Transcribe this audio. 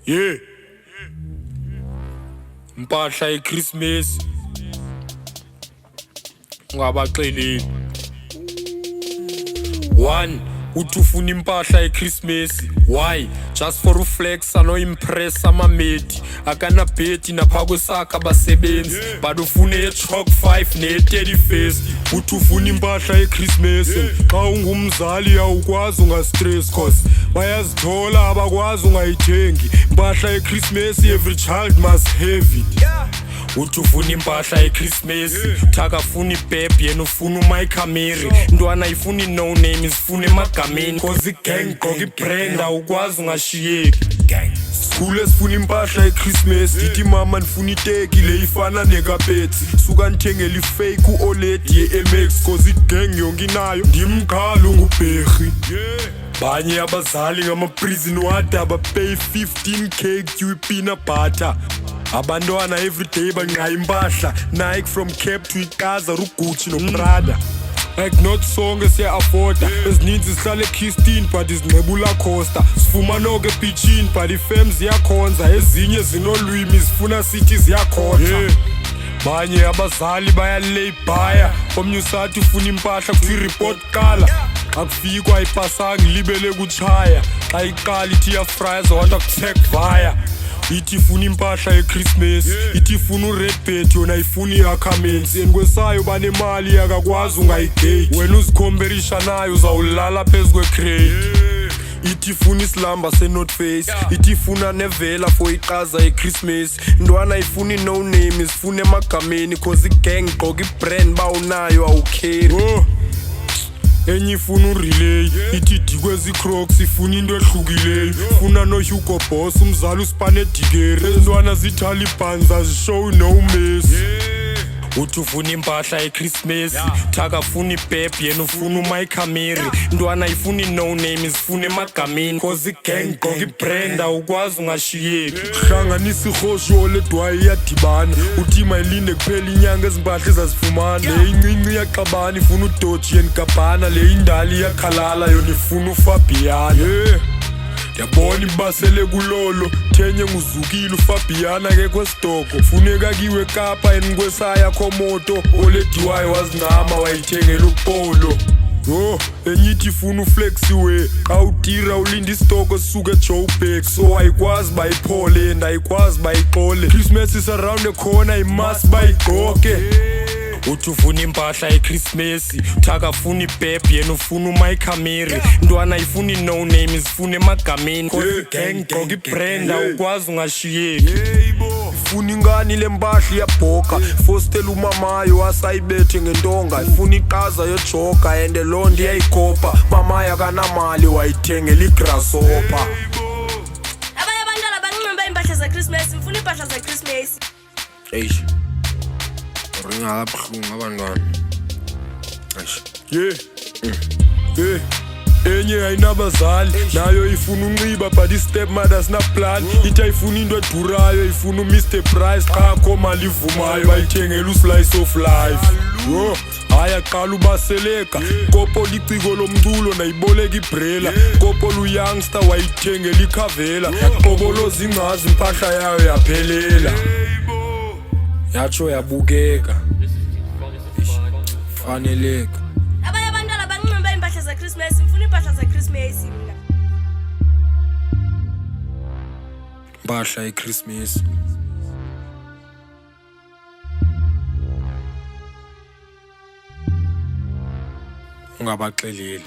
Ye Impahla ye Krismesi ungabaxeleli. 1 uthi ufuna impahla ye Krismesi. Why? Just for reflex ano impress amamedi akana beti napha kwesakha abasebenzi but ufune ye chalk 5 ne 31st. Uthi ufuna impahla ye Krismesi xa ungumzali awukwazi ungastress cause bayazithola abakwazi ungayithengi. Impahla ye Krismesi every child must have it. Uthi ufuna impahla ye Krismesi Thaka funa ibhebhi yena ufuna uMycamary. Ntwana ifuna no name isifuna emagameni cause igang gqoka ibrand awukwazi ungashiyeki. School esifuna impahla ye Krismesi ithi mama nifuna iteki le ifana nekapetsi suka nithengela ifake uOLED ye MX cause igang yonke inayo ndimqala ungubherhi. Banye abazali ngama-prison ward abapay 15k peanut butter. Abantwana everyday banqaya impahla Nike from Cape to iKaza uGucci no Prada. Like not sonke siya-afforda ezininzi sihlale eKeystone but izinqebula Costa. Sifuma noke ebeachini but ifem ziyakhonza ezinye zinolwimi zifuna sithi ziyakhotha. Banye abazali bayalaybhaya omnye usathi ufuna impahla kuthi report qala akufikwa ayipasanga libele kutshaya xa iqala ithi iyafryaza wanta kutek vaya. Ithi ifuna impahla ye Krismesi ithi ifuna uredbet yona ifuna iakhaments enkwesayo banemali yakakwazi ungayigate wena uzikhomperisha nayo uzawulala phezu kwecrate. Ithi ifuna isilamba se-North Face ithi ifuna nevela for iqaza ye Krismesi. Ntwana ifuna no name isifuna emagameni cause igang gqoka ibrand bawunayo awukheri. Enye ifuna urelay ithi dikwezi Crocs ifuna into ehlukileyo ifuna no Hugo Boss umzali usipane digeri ezintwana ziTaliban zazishow no mess. Uthi ufuna impahla ye Krismesi Thaka funa ibhebhi yena ufuna uMycamary. Ntwana ifuna no name isifuna emagameni cause igang gqoka ibrand awukwazi ungashiyeki. Hlanganisa irhosho ledwayo iyadibana uthi mayilinde kuphela inyanga ezimpahla ezazifumana. Le incinci iyaxabana ifuna uDolce and Gabbana le indali iyakhalala yona ifuna uFabiana. Yabona ibasele kulolo thenye nguzukile uFabiana ke kwesitoko funeka kiwe Kapa enkwesaya khomoto olediwayo wazinqama wayithengela uPolo. Enyithi ifuna uflexiwe xa utira ulinda isitoko sisuke eJoburg so ayikwazi bayiphole and ayikwazi bayixole. Christmas is around the corner I must bayigqoke. Uthi ufuna impahla ye Krismesi Thaka funa ibhebhi yena ufuna uMycamary. Ntwana ifuna no name isifuna emagameni cause gang gqoka ibrand awukwazi ungashiyeki. Ifuna ingani le mpahla iyabhoka fostela umamayo wasayibethe ngentonga. Ifuna iqaza yojoga and loo nto iyayikopa mamayo akanamali wayithengela igrasshopper. Abanye abantwana banqimba impahla za Krismesi mfuna impahla za Krismesi. Eish ringa kabuhlungu abantwana. Enye ayinabazali nayo ifuna unxiba but i-stepmother sinaplan ithi ayifuna into edurayo ifuna uMr Price xa kho mali ivumayo bayithengela uslice of life. Hayi aqala ubaseleka kopo liciko lomculo nayiboleka ibrela kopo luyoungster wayithengela ikhavela yaqoboloza ingcazi impahla yayo yaphelela yatsho yabukeka faneleka. Abanye abantwana banqimba impahla za Krismesi mfuna impahla za Krismesi mina. Impahla ye Krismesi ungabaxeleli.